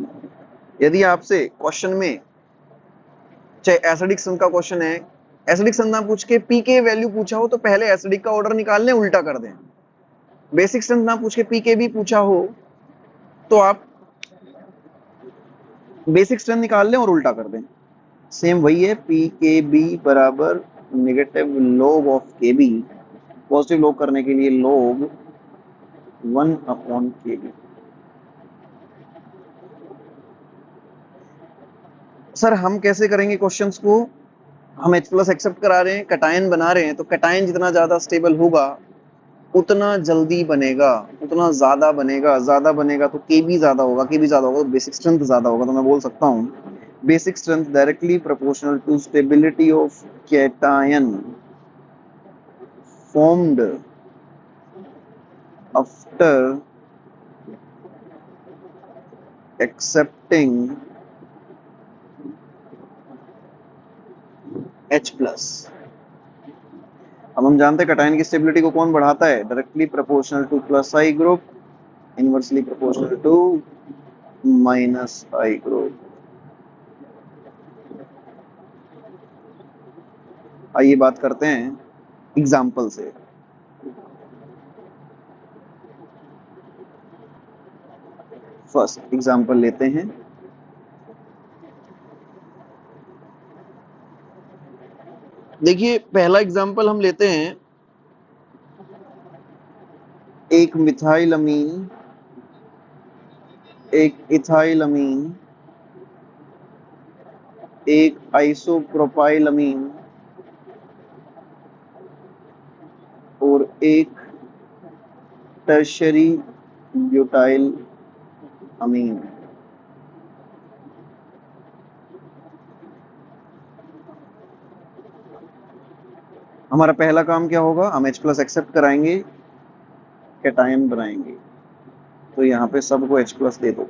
यदि आपसे क्वेश्चन में चाहे एसिडिक स्ट्रेंथ का क्वेश्चन है, एसिडिक स्ट्रेंथ ना पूछ के Pk वैल्यू पूछा हो तो पहले एसिडिक का ऑर्डर निकाल लें, उल्टा कर दें। बेसिक स्ट्रेंथ ना पूछ के Pkb पूछा हो तो आप बेसिक स्ट्रेंथ निकाल लें और उल्टा कर दें। सेम वही है, Pkb बराबर negative log of Kb, positive log करने के लिए लॉग 1/Kb। सर हम कैसे करेंगे क्वेश्चंस को? हम H+ एक्सेप्ट करा रहे हैं, कैटायन बना रहे हैं, तो कैटायन जितना ज्यादा स्टेबल होगा उतना जल्दी बनेगा, उतना ज्यादा बनेगा तो Kb ज्यादा होगा, Kb ज्यादा होगा तो बेसिक स्ट्रेंथ ज्यादा होगा। तो मैं बोल सकता हूँ basic strength directly proportional to stability of cation formed after accepting H+। अब हम जानते हैं कैटायन की स्टेबिलिटी को कौन बढ़ाता है? Directly proportional to +I group, inversely proportional to -I group. आइए बात करते हैं एग्जाम्पल से। फर्स्ट एग्जांपल लेते हैं। देखिए पहला एग्जांपल हम लेते हैं, एक मिथाइल अमीन, एक इथाइल अमीन, एक आइसोप्रोपाइल अमीन और एक टर्शरी ब्यूटाइल अमीन। हमारा पहला काम क्या होगा, हम H प्लस एक्सेप्ट कराएंगे, कैटायन बनाएंगे। तो यहाँ पे सबको H प्लस दे दो।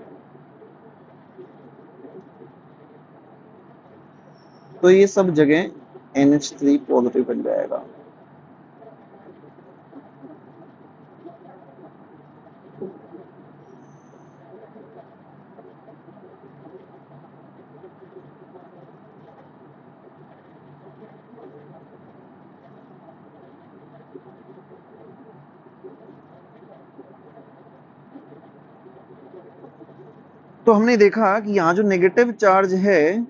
तो ये सब जगह NH3 पॉजिटिव बन जाएगा। तो हमने देखा कि यहाँ जो नेगेटिव चार्ज है,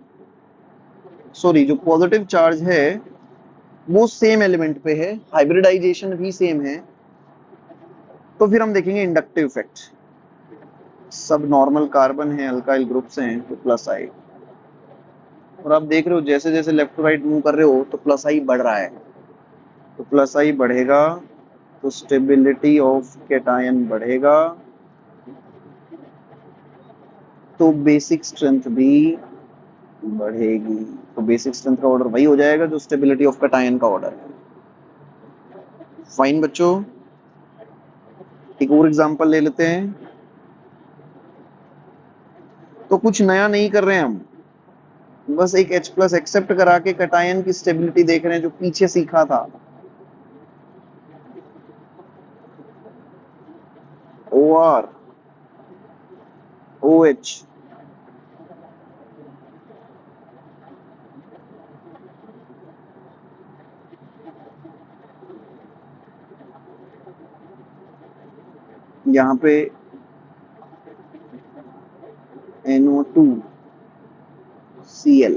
सॉरी जो पॉजिटिव चार्ज है वो सेम एलिमेंट पे है, हाइब्रिडाइजेशन भी सेम है। तो फिर हम देखेंगे इंडक्टिव इफेक्ट। सब नॉर्मल कार्बन है, अल्काइल ग्रुप्स हैं, तो प्लस आई। और आप देख रहे हो जैसे जैसे लेफ्ट टू राइट मूव कर रहे हो तो प्लस आई बढ़ रहा है। तो प्लस आई बढ़ेगा तो स्टेबिलिटी ऑफ कैटायन बढ़ेगा, तो बेसिक स्ट्रेंथ भी बढ़ेगी। तो बेसिक स्ट्रेंथ का ऑर्डर वही हो जाएगा जो स्टेबिलिटी ऑफ कैटायन का ऑर्डर है। फाइन बच्चों, एक और एग्जांपल ले लेते हैं। तो कुछ नया नहीं कर रहे हैं हम, बस एक H प्लस एक्सेप्ट करा के कैटायन की स्टेबिलिटी देख रहे हैं जो पीछे सीखा था। OR OH यहाँ पे NO2Cl।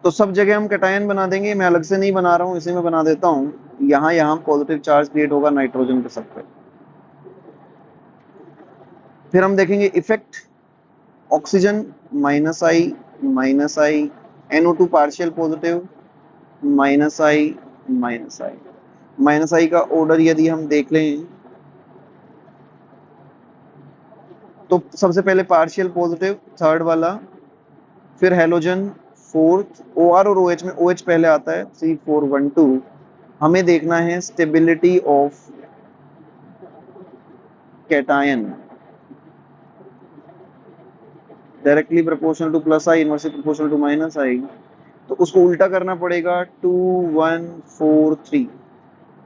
तो सब जगह हम कैटायन बना देंगे, मैं अलग से नहीं बना रहा हूं, इसी में बना देता हूं। यहाँ पॉजिटिव चार्ज क्रिएट होगा नाइट्रोजन पे सब पे। फिर हम देखेंगे effect, oxygen -I, NO2 partial positive, -I, -I का ऑर्डर यदि हम देख लें तो सबसे पहले पार्शियल पॉजिटिव थर्ड वाला, फिर हेलोजन फोर्थ, OR और OH में OH पहले आता है 3,4,1,2। हमें देखना है stability of cation directly proportional to plus I, inversely proportional to minus I. तो उसको उल्टा करना पड़ेगा 2, 1, 4, 3।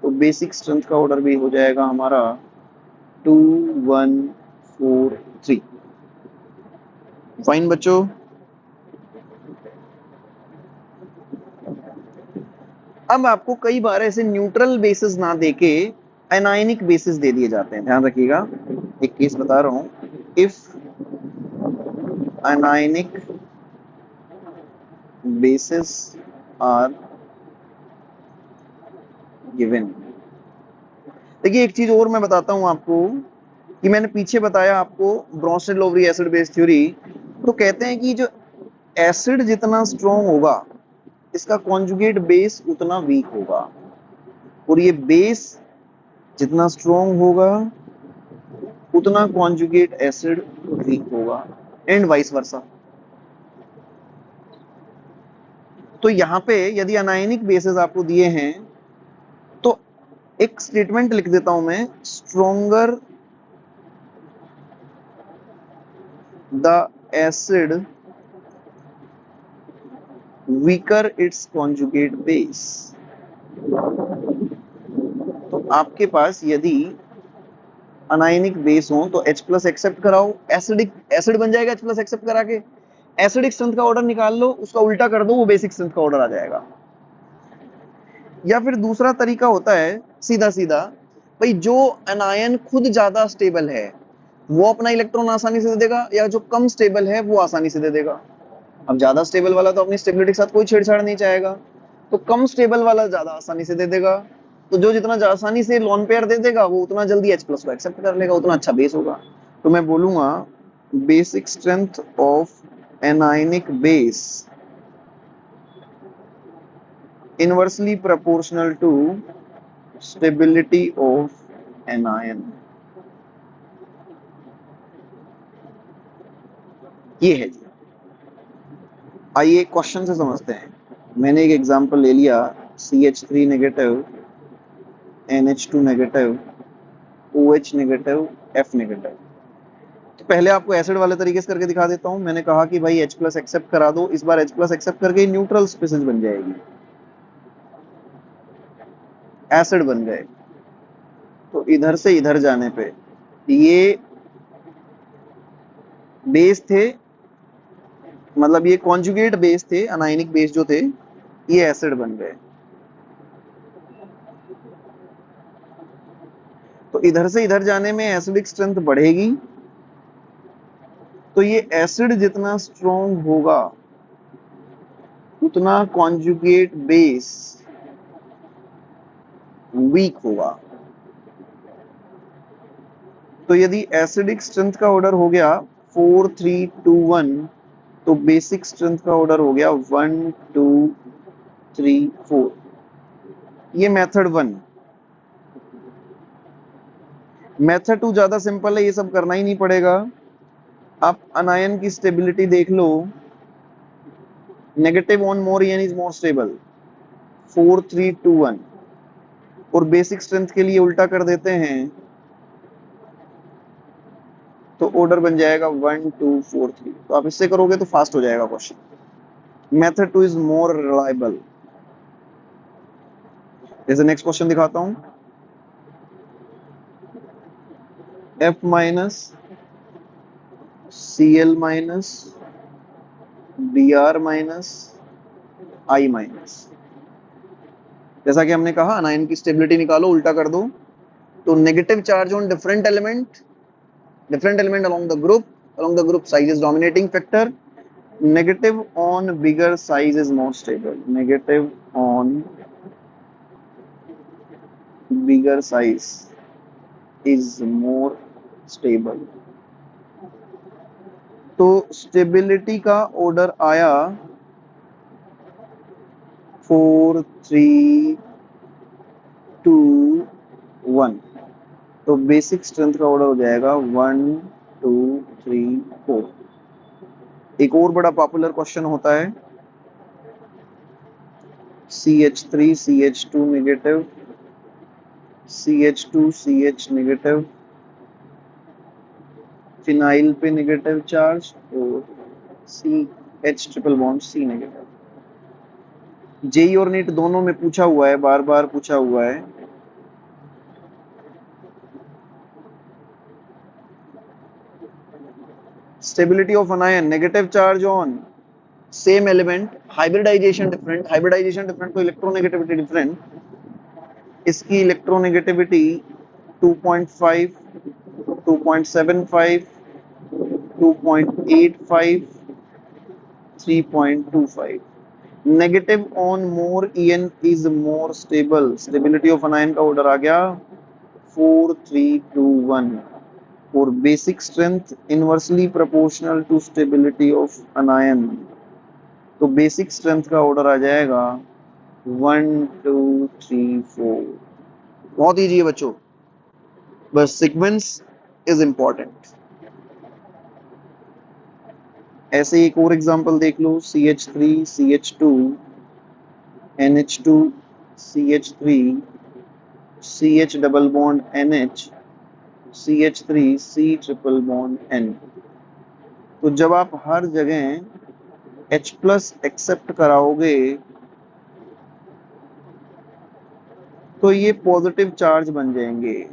तो बेसिक स्ट्रेंथ का ऑर्डर भी हो जाएगा हमारा 2, 1, 4, 3। फाइन बच्चों, अब आपको कई बार ऐसे न्यूट्रल बेसिस ना देके एनायनिक बेसिस दे दिए जाते हैं। ध्यान रखिएगा, एक केस बता रहा हूं। If anionic bases are given. देखिए एक चीज और मैं बताता हूं आपको कि मैंने पीछे बताया आपको ब्रोंस्टेड-लोवरी एसिड बेस थ्योरी। तो कहते हैं कि जो एसिड जितना स्ट्रॉन्ग होगा इसका कॉन्जुगेट बेस उतना वीक होगा, और ये बेस जितना स्ट्रॉन्ग होगा उतना कॉन्जुगेट एसिड वीक होगा, एंड वाइस वर्सा। तो यहाँ पे यदि अनायनिक बेसेस आपको दिए हैं तो एक स्टेटमेंट लिख देता हूं मैं, stronger the acid weaker it's conjugate base. तो आपके पास यदि अनायनिक बेस हो तो H प्लस एक्सेप्ट कराओ, एसिड बन जाएगा H प्लस एक्सेप्ट करा के। एसिडिक स्ट्रेंथ का ऑर्डर निकाल लो, उसका उल्टा कर दो, वो बेसिक स्ट्रेंथ का ऑर्डर आ जाएगा। या फिर दूसरा तरीका होता है सीधा सीधा, भाई जो अनायन खुद ज्यादा स्टेबल है वो अपना इलेक्ट्रॉन आसानी से दे देगा, या जो कम स्टेबल है वो आसानी से दे देगा। अब ज्यादा स्टेबल वाला तो अपनी स्टेबिलिटी के साथ कोई छेड़छाड़ नहीं चाहेगा, तो कम स्टेबल वाला ज्यादा आसानी से दे देगा। तो जो जितना आसानी से लोन पेयर दे देगा वो उतना जल्दी H प्लस को एक्सेप्ट कर लेगा, उतना अच्छा बेस होगा। तो मैं बोलूंगा basic strength of anionic base inversely proportional to stability of anion. ये है जी। आइए क्वेश्चन से समझते हैं। मैंने एक एग्जांपल ले लिया, CH3 negative, NH2 negative, OH negative, F negative. तो पहले आपको एसिड वाले तरीके से करके दिखा देता हूं। मैंने कहा कि भाई H प्लस एक्सेप्ट करा दो, इस बार H प्लस एक्सेप्ट करके न्यूट्रल स्पीसीज बन जाएगी, एसिड बन गए। तो इधर से इधर जाने पे ये बेस थे, मतलब ये कॉन्जुगेट बेस थे, अनायनिक बेस जो थे, ये एसिड बन गए। तो इधर से इधर जाने में एसिडिक स्ट्रेंथ बढ़ेगी, तो ये एसिड जितना स्ट्रॉन्ग होगा उतना कॉन्जुगेट बेस वीक होगा। तो यदि एसिडिक स्ट्रेंथ का ऑर्डर हो गया 4 3 2 1, तो बेसिक स्ट्रेंथ का ऑर्डर हो गया 1 2 3 4। ये मेथड 1। मेथड 2 ज्यादा सिंपल है, ये सब करना ही नहीं पड़ेगा। आप अनायन की स्टेबिलिटी देख लो, negative on more is more stable, 4 3 2 1। और बेसिक स्ट्रेंथ के लिए उल्टा कर देते हैं तो ऑर्डर बन जाएगा 1 2 4 3। तो आप इससे करोगे तो फास्ट हो जाएगा question. Method 2 is more reliable. जैसे नेक्स्ट क्वेश्चन दिखाता हूं, F minus Cl minus Br minus I minus. जैसा कि हमने कहा अनायन की स्टेबिलिटी निकालो, उल्टा कर दो। तो negative charge on different element along the group size is dominating factor. Negative on bigger size is more stable. Negative on bigger size is more stable. तो स्टेबिलिटी का ऑर्डर आया 4 3 2 1। तो बेसिक स्ट्रेंथ का ऑर्डर हो जाएगा 1 2 3 4। एक और बड़ा पॉपुलर क्वेश्चन होता है CH3 CH2 negative, CH2 CH negative, phenyl पे नेगेटिव चार्ज और CH triple bond C negative. JEE और नीट दोनों में पूछा हुआ है, बार बार पूछा हुआ है। Stability of anion, negative charge on same element, hybridisation different तो इलेक्ट्रोनेगेटिविटी डिफरेंट। इसकी electronegativity 2.5 2.75 2.85 3.25। Negative on more En is more stable. Stability of anion का ऑर्डर आ गया 4 3 2 1। और basic strength inversely proportional to stability of anion. तो basic strength का order आ जाएगा 1 2 3 4। बहुत इजी है बच्चों, बस सीक्वेंस इज इंपॉर्टेंट। ऐसे एक और एग्जांपल देख लो, CH3 CH2 NH2 CH3 CH double bond NH CH3 C triple bond N। तो जब आप हर जगह H प्लस एक्सेप्ट कराओगे तो ये पॉजिटिव चार्ज बन जाएंगे।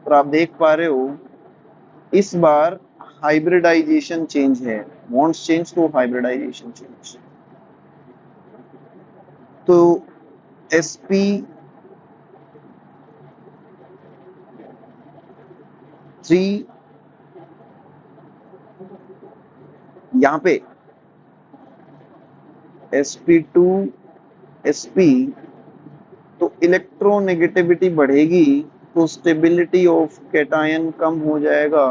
और आप देख पा रहे हो इस बार हाइब्रिडाइजेशन चेंज है, बॉन्ड्स चेंज तो हाइब्रिडाइजेशन चेंज। तो sp 3 यहाँ पे sp2 sp, तो इलेक्ट्रोनेगेटिविटी बढ़ेगी तो स्टेबिलिटी ऑफ कैटायन कम हो जाएगा,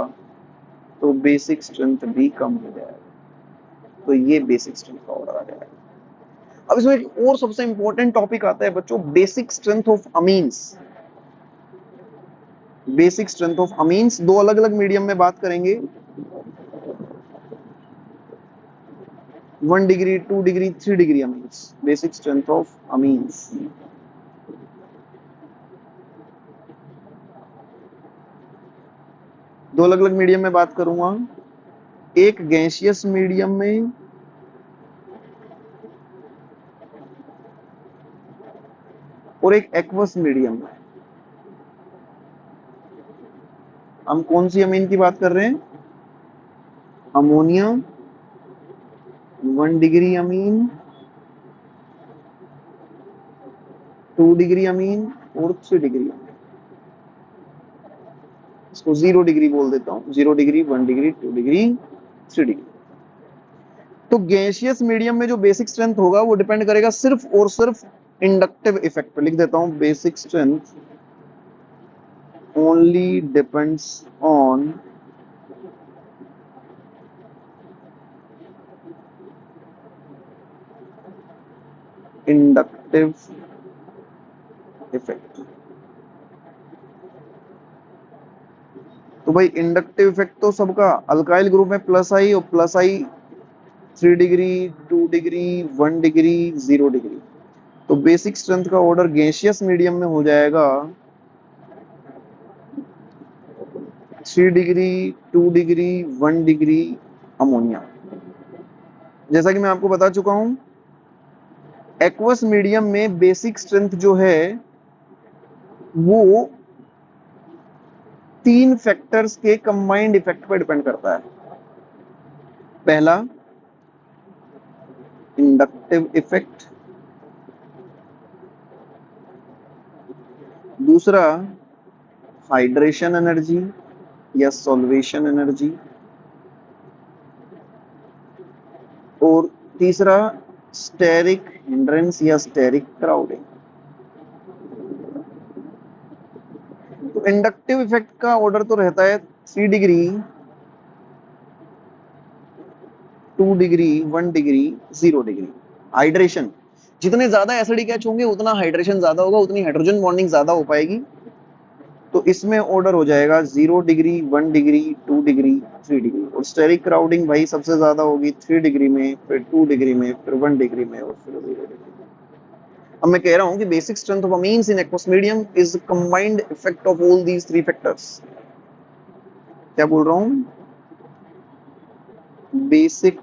तो बेसिक स्ट्रेंथ भी कम हो जाएगा। तो ये बेसिक स्ट्रेंथ का ऑर्डर आ जाएगा। अब इसमें एक और सबसे इंपॉर्टेंट टॉपिक आता है बच्चों, basic strength of amines. Basic strength of amines दो अलग अलग मीडियम में बात करेंगे, 1 degree, 2 degree, 3 degree amines. Basic strength of amines दो अलग अलग मीडियम में बात करूंगा, एक गैसियस मीडियम में और एक एक्वस मीडियम में। हम कौन सी अमीन की बात कर रहे हैं? Ammonia 1 degree amine, 2 degree amine और 3 डिग्री अमीन। इसको 0 डिग्री बोल देता हूं, 0 डिग्री, 1 डिग्री, 2 डिग्री, 3 डिग्री। तो गैसियस मीडियम में जो बेसिक स्ट्रेंथ होगा वो डिपेंड करेगा सिर्फ और सिर्फ इंडक्टिव इफेक्ट पे। लिख देता हूं, basic strength only depends on inductive effect. तो भाई इंडक्टिव इफेक्ट तो सबका, अल्काइल ग्रुप में प्लस आई, और प्लस आई 3 डिग्री, 2 डिग्री, 1 डिग्री, 0 डिग्री। तो बेसिक स्ट्रेंथ का ऑर्डर गैसियस मीडियम में हो जाएगा 3 डिग्री, 2 डिग्री, 1 डिग्री अमोनिया। जैसा कि मैं आपको बता चुका हूं, एक्वस मीडियम में बेसिक स्ट्रेंथ जो है वो 3 फैक्टर्स के कंबाइंड इफेक्ट पर डिपेंड करता है। पहला इंडक्टिव इफेक्ट, दूसरा हाइड्रेशन एनर्जी या सॉल्वेशन एनर्जी, और तीसरा स्टेरिक हिंड्रेंस या स्टेरिक क्राउडिंग। तो इंडक्टिव इफेक्ट का ऑर्डर तो रहता है 3 degree, 2 degree, 1 degree, 0 degree. Hydration, जितने ज्यादा एसिडिक एच होंगे उतना हाइड्रेशन ज्यादा होगा, उतनी हाइड्रोजन बॉन्डिंग ज्यादा हो पाएगी। तो इसमें ऑर्डर हो जाएगा 0 डिग्री, 1 डिग्री, 2 डिग्री, 3 डिग्री। और स्टेरिक क्राउडिंग भाई सबसे ज्यादा होगी 3 डिग्री में, फिर 2 डिग्री में, फिर 1 डिग्री में, और फिर 0 डिग्री। अब मैं कह रहा हूं कि basic strength of amines in aqueous medium is combined effect of all these 3 factors. क्या बोल रहा हूं? Basic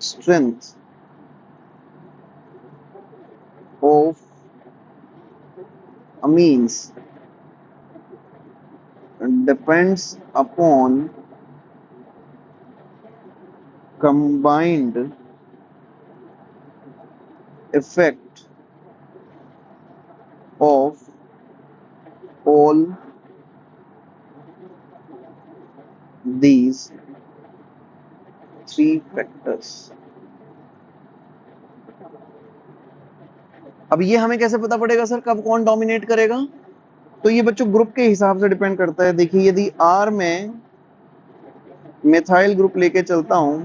strength of amines depends upon combined effect of all these 3 factors। अब ये हमें कैसे पता पड़ेगा सर कब कौन डोमिनेट करेगा? तो ये बच्चों ग्रुप के हिसाब से डिपेंड करता है। देखिए यदि R में मिथाइल ग्रुप लेके चलता हूं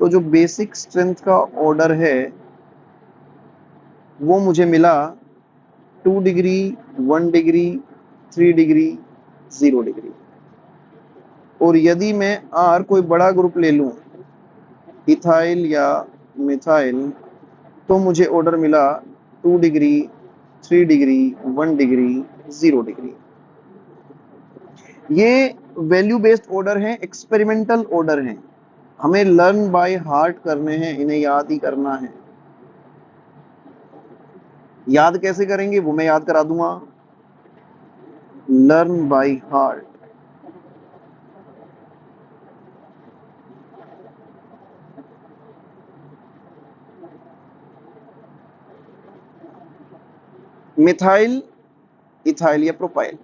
तो जो बेसिक स्ट्रेंथ का ऑर्डर है वो मुझे मिला 2 डिग्री, 1 डिग्री, 3 डिग्री, 0 डिग्री। और यदि मैं R कोई बड़ा ग्रुप ले लूं, इथाइल या मिथाइल, तो मुझे ऑर्डर मिला 2 डिग्री, 3 डिग्री, 1 डिग्री, 0 डिग्री। ये वैल्यू बेस्ड ऑर्डर हैं, एक्सपेरिमेंटल ऑर्डर हैं, हमें लर्न बाय हार्ट करने हैं, इन्हें याद ही करना है। याद कैसे करेंगे वो मैं याद करा दूंगा, learn by heart. Methyl, ethyl या प्रोपाइल,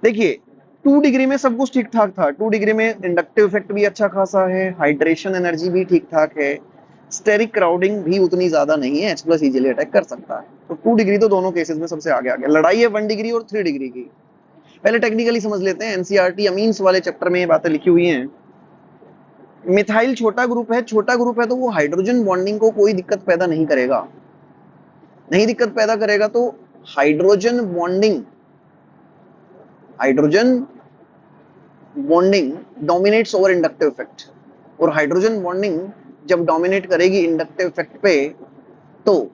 देखिए 2 डिग्री में सब कुछ ठीक ठाक था। 2 डिग्री में इंडक्टिव इफेक्ट भी अच्छा खासा है, हाइड्रेशन एनर्जी भी ठीक ठाक है, स्टेरिक क्राउडिंग भी उतनी ज्यादा नहीं है, H+ इजीली अटैक कर सकता है। तो 2 डिग्री तो दोनों केसेस में सबसे आगे आ गया। लड़ाई है 1 डिग्री और 3 डिग्री की। पहले टेक्निकली समझ लेते हैं, एनसीईआरटी अमीन्स वाले चैप्टर में ये बातें लिखी हुई हैं। मिथाइल छोटा ग्रुप है, छोटा ग्रुप है तो वो हाइड्रोजन बॉन्डिंग को कोई दिक्कत पैदा नहीं करेगा, नहीं दिक्कत पैदा करेगा। तो hydrogen bonding dominates over inductive effect, और हाइड्रोजन बॉन्डिंग जब डोमिनेट करेगी इंडक्टिव इफेक्ट पे, तो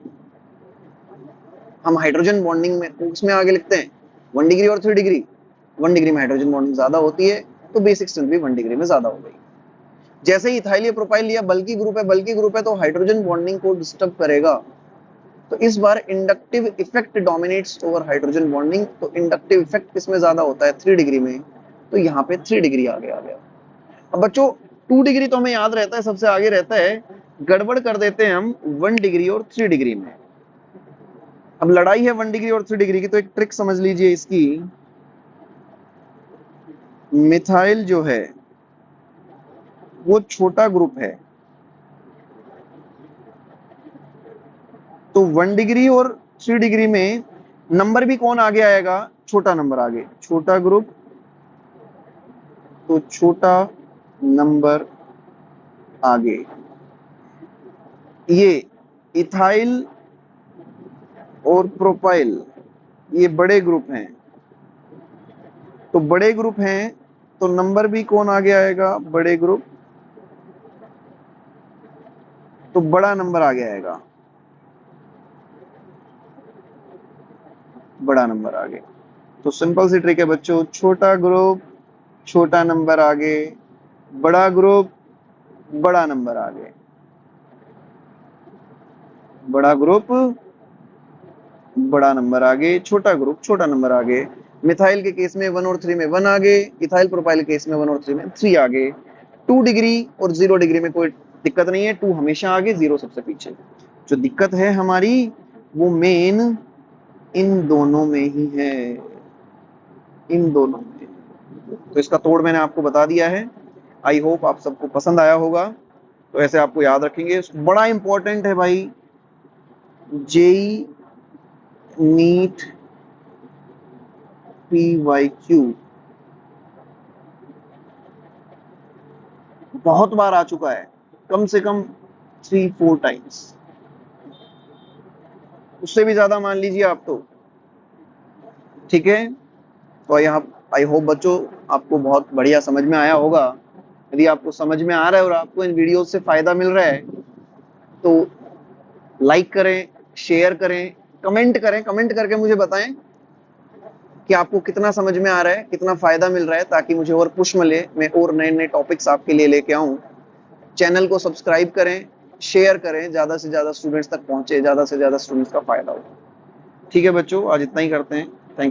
हम हाइड्रोजन बॉन्डिंग में उसमें आगे लिखते हैं 1 डिग्री और 3 डिग्री। 1 डिग्री में हाइड्रोजन बॉन्डिंग ज्यादा होती है, तो बेसिक स्ट्रेंथ भी 1 डिग्री में ज्यादा हो गई। जैसे ही इथाइल या प्रोपाइल लिया, बल्कि ग्रुप है तो हाइड्रोजन बॉन्डिंग को डिस्टर्ब करेगा। तो इस बार inductive effect dominates over hydrogen bonding. तो इंडक्टिव इफेक्ट किसमें ज्यादा होता है? 3 डिग्री में। तो यहाँ पे 3 डिग्री आगे आ गया। अब बच्चों 2 डिग्री तो हमें याद रहता है, सबसे आगे रहता है, गड़बड़ कर देते हैं हम 1 डिग्री और 3 डिग्री में। अब लड़ाई है 1 डिग्री और 3 डिग्री की, तो एक ट्रिक समझ लीजिए इसकी। मिथाइल जो है वो छोटा ग्रुप है, तो 1 डिग्री और 3 डिग्री में नंबर भी कौन आगे आएगा? छोटा नंबर आगे। छोटा ग्रुप तो छोटा नंबर आगे। ये इथाइल और प्रोपाइल ये बड़े ग्रुप हैं, तो बड़े ग्रुप हैं तो नंबर भी कौन आगे आएगा? बड़े ग्रुप तो बड़ा नंबर आगे आएगा, बड़ा नंबर आगे। तो सिंपल सी ट्रिक है बच्चों, छोटा ग्रुप छोटा नंबर आगे, बड़ा ग्रुप बड़ा नंबर आगे, बड़ा ग्रुप बड़ा नंबर आगे, छोटा ग्रुप छोटा नंबर आगे। मिथाइल के केस में 1 और 3 में 1 आगे, इथाइल प्रोपाइल के केस में 1 और 3 में 3 आगे। 2 डिग्री और 0 डिग्री में कोई दिक्कत नहीं है, 2 हमेशा आगे, 0 सबसे पीछे। जो दिक्कत है हमारी वो मेन इन दोनों में ही है, इन दोनों में। तो इसका तोड़ मैंने आपको बता दिया है। आई होप आप सबको पसंद आया होगा। तो ऐसे आपको याद रखेंगे, बड़ा इंपॉर्टेंट है भाई, जेई नीट PYQ बहुत बार आ चुका है, कम से कम 3-4 टाइम्स, उससे भी ज्यादा मान लीजिए आप तो। ठीक है, तो यहाँ आई होप बच्चों आपको बहुत बढ़िया समझ में आया होगा। यदि आपको समझ में आ रहा है और आपको इन वीडियो से फायदा मिल रहा है तो लाइक करें, शेयर करें, कमेंट करें, कमेंट करके मुझे बताएं कि आपको कितना समझ में आ रहा है, कितना फायदा मिल रहा है, ताकि मुझे और पुश मिले, मैं और नए नए टॉपिक्स आपके लिए लेके आऊं। चैनल को सब्सक्राइब करें, शेयर करें, ज्यादा से ज्यादा स्टूडेंट्स तक पहुंचे, ज्यादा से ज्यादा स्टूडेंट्स का फायदा हो। ठीक है बच्चों, आज इतना ही करते हैं।